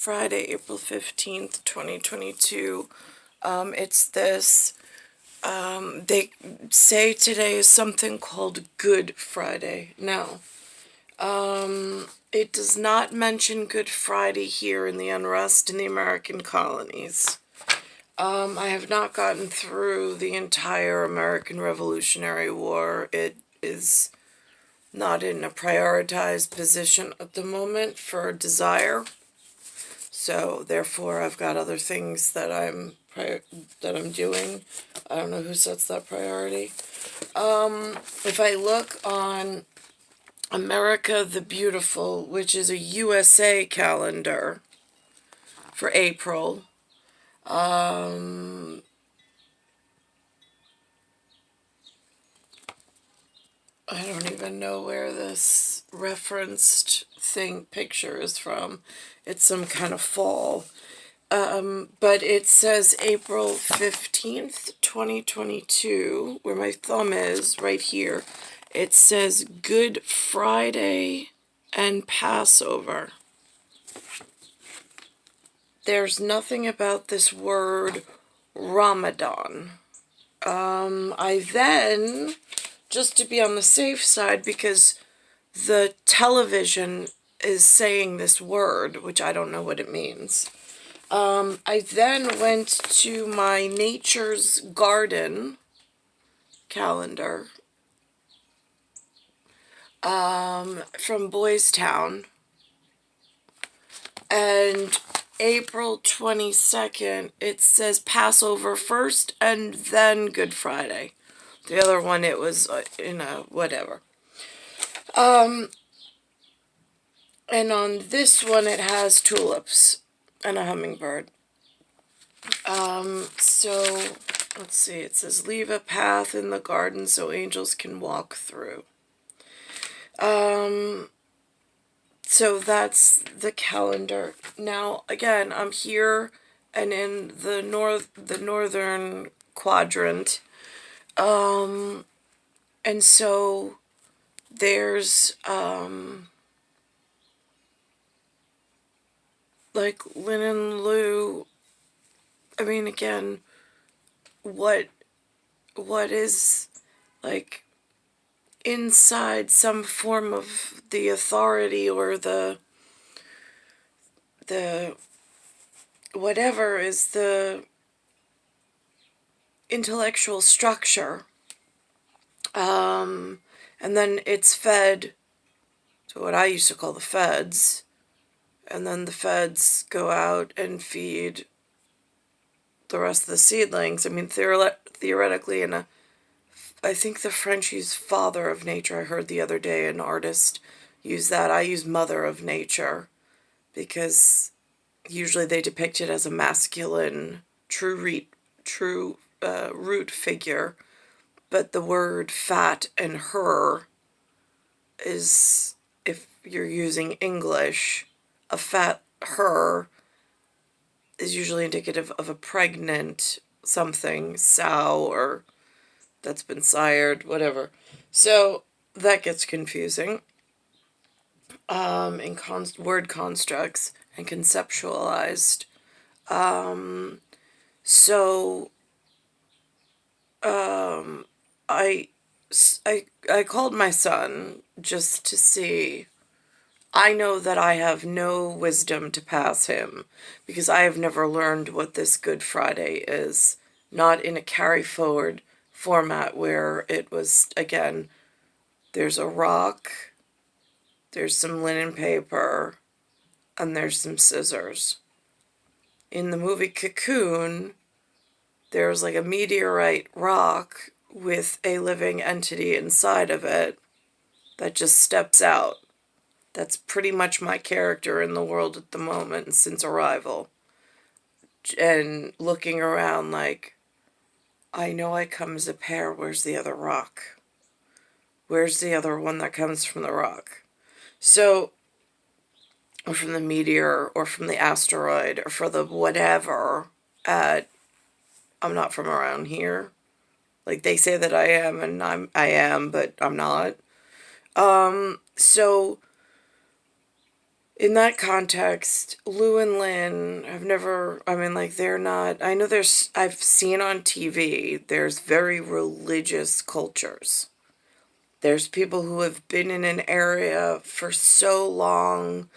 Friday, April 15th, 2022. It's this. They say today is something called Good Friday. Now, it does not mention Good Friday here in the unrest in the American colonies. I have not gotten through the entire American Revolutionary War. It is not in a prioritized position at the moment for desire. So therefore, I've got other things that I'm doing. I don't know who sets that priority. If I look on America the Beautiful, which is a USA calendar for April, I don't even know where this referenced picture is from. It's some kind of fall. But it says April 15th, 2022, where my thumb is, right here. It says Good Friday and Passover. There's nothing about this word Ramadan. I then, just to be on the safe side, because the television is saying this word, which I don't know what it means. I then went to my Nature's Garden calendar from Boys Town, and April 22nd, it says Passover first and then Good Friday. The other one, it was, whatever. And on this one, it has tulips and a hummingbird. So, let's see, it says, leave a path in the garden so angels can walk through. So that's the calendar. Now, again, I'm here and in the northern quadrant. And so there's, like Lynn Lou. I mean, again, what is, like, inside some form of the authority or the whatever is the intellectual structure, and then it's fed to what I used to call the feds, and then the feds go out and feed the rest of the seedlings. I mean, theoretically, I think the French use Father of Nature. I heard the other day an artist use that. I use Mother of Nature because usually they depict it as a masculine, root figure. But the word fat and her is, if you're using English, a fat her is usually indicative of a pregnant something, sow, or that's been sired, whatever. So that gets confusing in word constructs and conceptualized. I called my son just to see. I know that I have no wisdom to pass him because I have never learned what this Good Friday is. Not in a carry forward format where it was, again, there's a rock, there's some linen paper, and there's some scissors. In the movie Cocoon, there's like a meteorite rock with a living entity inside of it that just steps out. That's pretty much my character in the world at the moment since arrival. And looking around like, I know I come as a pair, where's the other rock? Where's the other one that comes from the rock? So, or from the meteor, or from the asteroid, or for the whatever, I'm not from around here. Like, they say that I am, and I am, but I'm not. So, in that context, Lou and Lynn have never, I mean, like, they're not, I know I've seen on TV, there's very religious cultures. There's people who have been in an area for so long,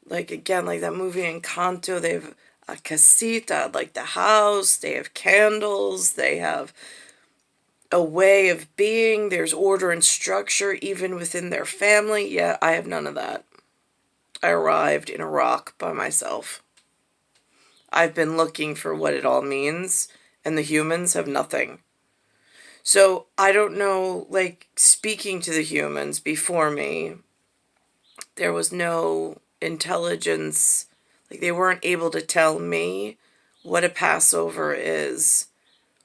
like, again, like that movie Encanto, they have a casita, like the house, they have candles, they have a way of being, there's order and structure even within their family. Yeah, I have none of that. I arrived in Iraq by myself. I've been looking for what it all means, and the humans have nothing. So I don't know, like, speaking to the humans before me, there was no intelligence. Like, they weren't able to tell me what a Passover is,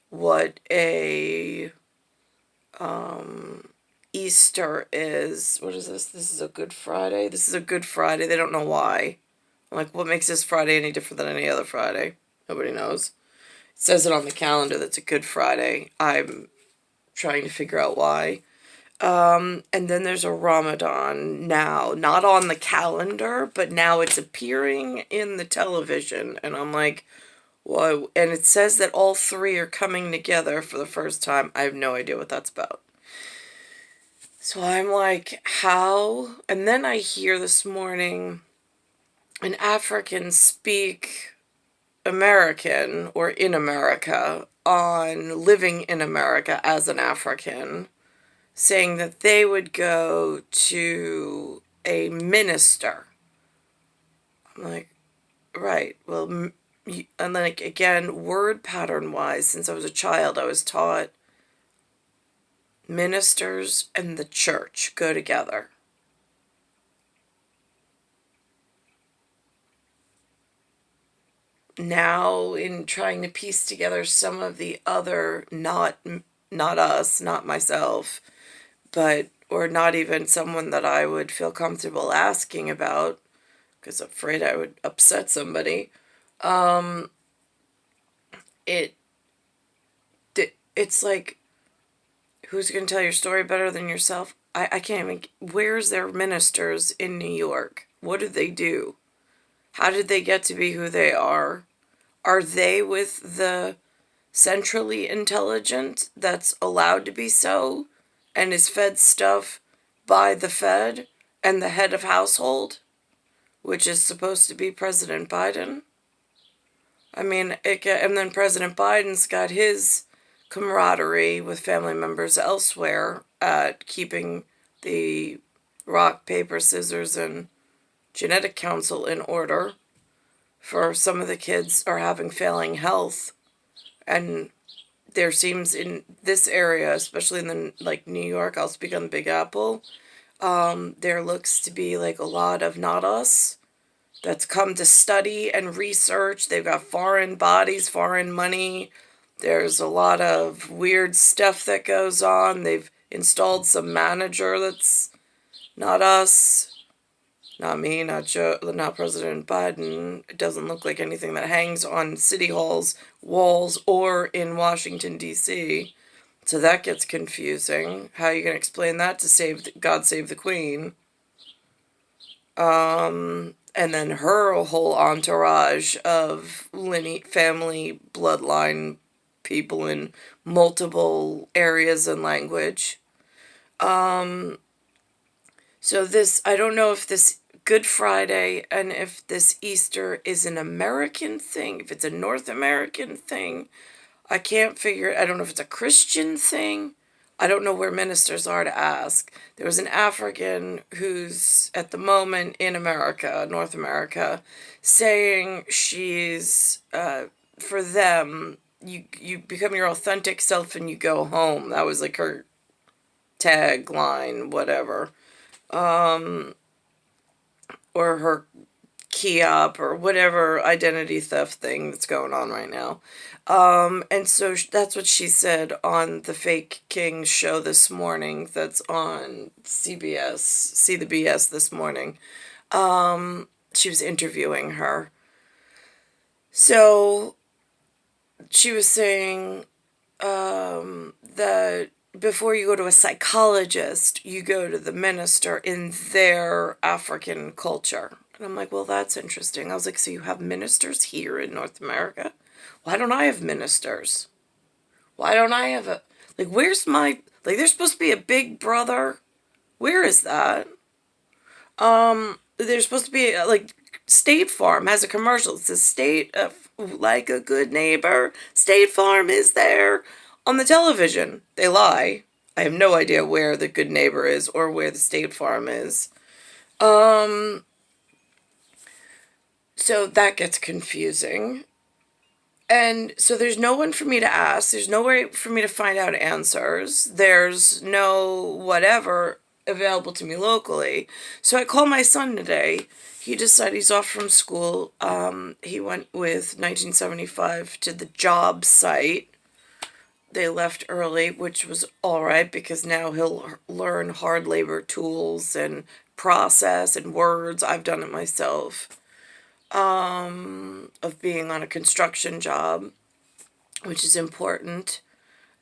what a Easter is. What is this? This is a Good Friday? This is a Good Friday. They don't know why. I'm like, what makes this Friday any different than any other Friday? Nobody knows. It says it on the calendar that's a Good Friday. I'm trying to figure out why. And then there's a Ramadan now, not on the calendar, but now it's appearing in the television. And I'm like, whoa. And it says that all three are coming together for the first time. I have no idea what that's about. So I'm like, how? And then I hear this morning an African speak American or in America on living in America as an African, saying that they would go to a minister. I'm like, right, well, and then like, again, word pattern wise, since I was a child, I was taught ministers and the church go together. Now, in trying to piece together some of the other, not us, not myself, but or not even someone that I would feel comfortable asking about, because I'm afraid I would upset somebody. It it's like, who's going to tell your story better than yourself? I can't even. Where's their ministers in New York? What do they do? How did they get to be who they are? Are they with the centrally intelligent that's allowed to be so and is fed stuff by the Fed and the head of household, which is supposed to be President Biden? I mean, and then President Biden's got his camaraderie with family members elsewhere at keeping the rock, paper, scissors, and genetic council in order. For some of the kids are having failing health, and there seems in this area, especially in the like New York, I'll speak on the Big Apple, there looks to be like a lot of not us that's come to study and research. They've got foreign bodies, foreign money. There's a lot of weird stuff that goes on. They've installed some manager that's not us. Not me, not Joe, not President Biden. It doesn't look like anything that hangs on City Hall's walls or in Washington, D.C. So that gets confusing. How are you going to explain that to God Save the Queen? And then her whole entourage of family bloodline people in multiple areas and language. So this, I don't know if this Good Friday and if this Easter is an American thing, if it's a North American thing. I can't figure, I don't know if it's a Christian thing. I don't know where ministers are to ask. There was an African who's at the moment in America, North America, saying she's, for them, you become your authentic self and you go home. That was like her tagline, whatever. Or her key up or whatever identity theft thing that's going on right now. And so that's what she said on the Fake King show this morning that's on CBS, See the BS this morning. She was interviewing her. So she was saying that before you go to a psychologist, you go to the minister in their African culture. And I'm like, well, that's interesting. I was like, so you have ministers here in North America? Why don't I have ministers? Why don't I have a, like, where's my, like, there's supposed to be a big brother. Where is that? There's supposed to be, like, State Farm has a commercial. It says, State, like a good neighbor, State Farm is there on the television. They lie. I have no idea where the good neighbor is or where the State Farm is. So that gets confusing. And so there's no one for me to ask. There's no way for me to find out answers. There's no whatever available to me locally. So I called my son today. He decided he's off from school. He went with 1975 to the job site. They left early, which was all right because now he'll learn hard labor tools and process and words. I've done it myself. Of being on a construction job, which is important,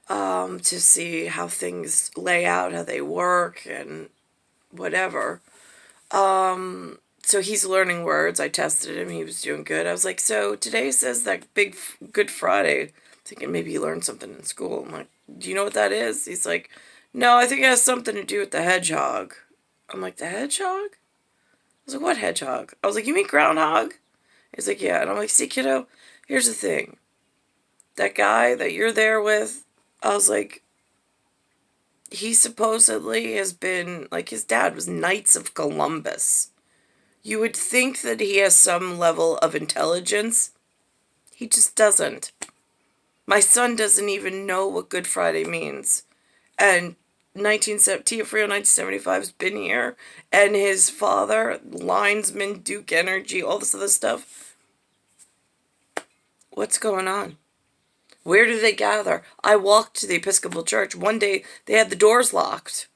to see how things lay out, how they work, and whatever. So he's learning words. I tested him. He was doing good. I was like, so today says that big Good Friday. Thinking maybe he learned something in school. I'm like, do you know what that is? He's like, no, I think it has something to do with the hedgehog. I'm like, the hedgehog? I was like, what hedgehog? I was like, you mean groundhog? He's like, yeah. And I'm like, see, kiddo, here's the thing. That guy that you're there with, I was like, he supposedly has been, like, his dad was Knights of Columbus. You would think that he has some level of intelligence. He just doesn't. My son doesn't even know what Good Friday means. And Tia Frio 1975 has been here. And his father, linesman, Duke Energy, all this other stuff. What's going on? Where do they gather? I walked to the Episcopal Church. One day, they had the doors locked.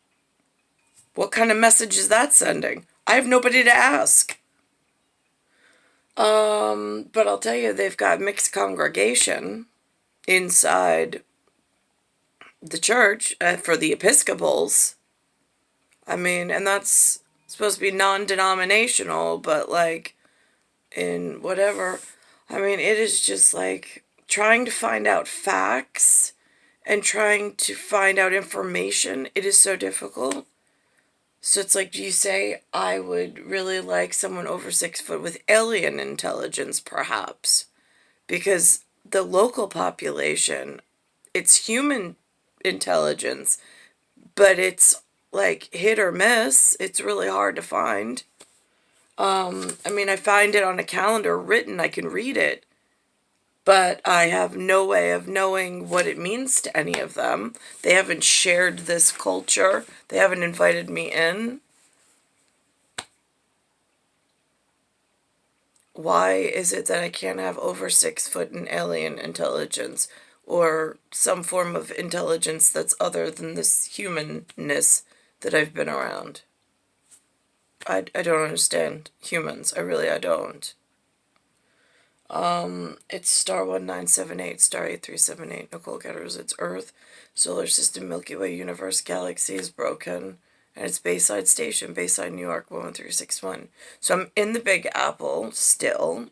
What kind of message is that sending? I have nobody to ask. But I'll tell you, they've got mixed congregation inside the church for the Episcopals. I mean, and that's supposed to be non-denominational, but like in whatever. I mean, it is just like trying to find out facts and trying to find out information. It is so difficult. So it's like, do you say, I would really like someone over 6 foot with alien intelligence, perhaps? Because the local population, it's human intelligence, but it's like hit or miss. It's really hard to find. I mean, I find it on a calendar written, I can read it, but I have no way of knowing what it means to any of them. They haven't shared this culture. They haven't invited me in. Why is it that I can't have over 6 foot in alien intelligence or some form of intelligence that's other than this humanness that I've been around? I don't understand humans. I don't. It's star 1978, star 8378, Nicole, Cattaruzza. It's Earth, Solar System, Milky Way, Universe, Galaxy is broken. And it's Bayside Station, Bayside, New York, 11361. So I'm in the Big Apple still.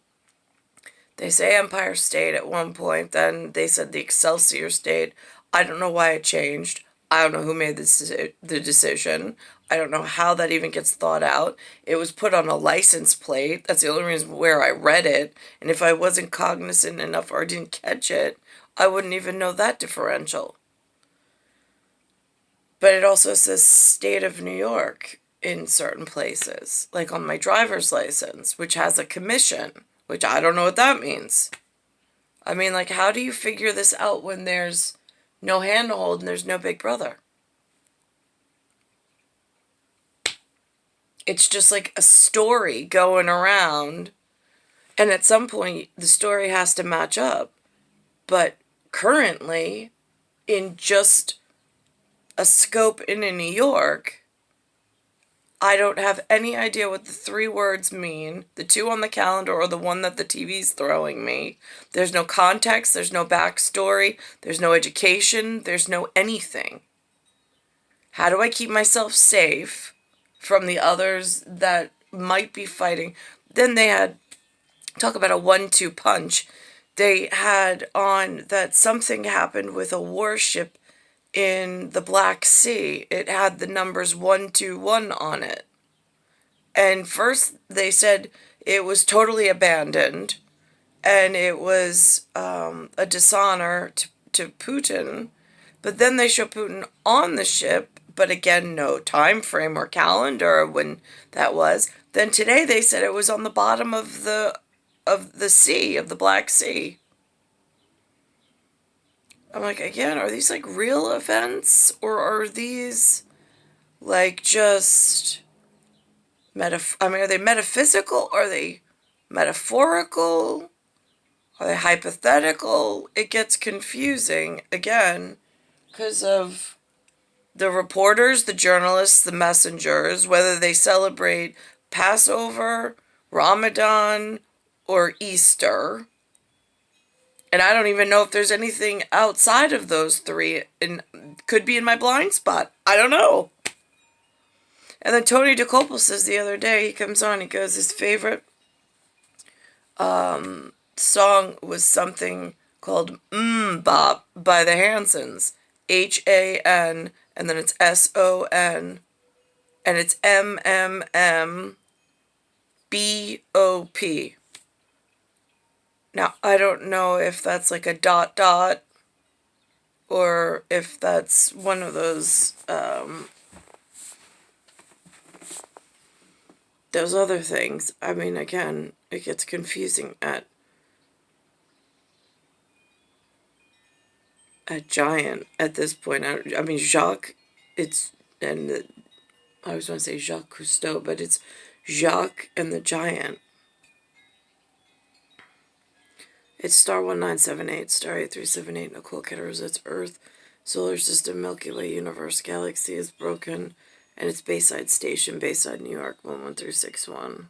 They say Empire State at one point, then they said the Excelsior State. I don't know why it changed. I don't know who made the decision. I don't know how that even gets thought out. It was put on a license plate. That's the only reason where I read it. And if I wasn't cognizant enough or didn't catch it, I wouldn't even know that differential. But it also says State of New York in certain places, like on my driver's license, which has a commission, which I don't know what that means. I mean, like, how do you figure this out when there's no handhold and there's no big brother? It's just like a story going around, and at some point the story has to match up. But currently, in just a scope in New York, I don't have any idea what the 3 words mean, the 2 on the calendar or the one that the TV's throwing me. There's no context, there's no backstory, there's no education, there's no anything. How do I keep myself safe from the others that might be fighting? then they had, talk about a 1-2 punch. They had on that something happened with a warship in the Black Sea. It had the numbers 121 on it. And first they said it was totally abandoned and it was a dishonor to Putin. But then they show Putin on the ship, but again, no time frame or calendar when that was. Then today they said it was on the bottom of the sea, of the Black Sea. I'm like, again, are these like real events or are these like just I mean, are they metaphysical? Are they metaphorical? Are they hypothetical? It gets confusing again because of the reporters, the journalists, the messengers, whether they celebrate Passover, Ramadan, or Easter. And I don't even know if there's anything outside of those three, and could be in my blind spot. I don't know. And then Tony DeCopel says the other day, he comes on, he goes, his favorite song was something called Bop by the Hansons. HAN, and then it's SON, and it's MMMBOP. Now, I don't know if that's like a dot dot, or if that's one of those other things. I mean, again, it gets confusing at Giant at this point. I mean, Jacques, I always want to say Jacques Cousteau, but it's Jacques and the Giant. It's star 1978, star 8378, Nicole, Cattaruzza, it's Earth, solar system, Milky Way, universe, galaxy is broken, and it's Bayside Station, Bayside, New York, 11361.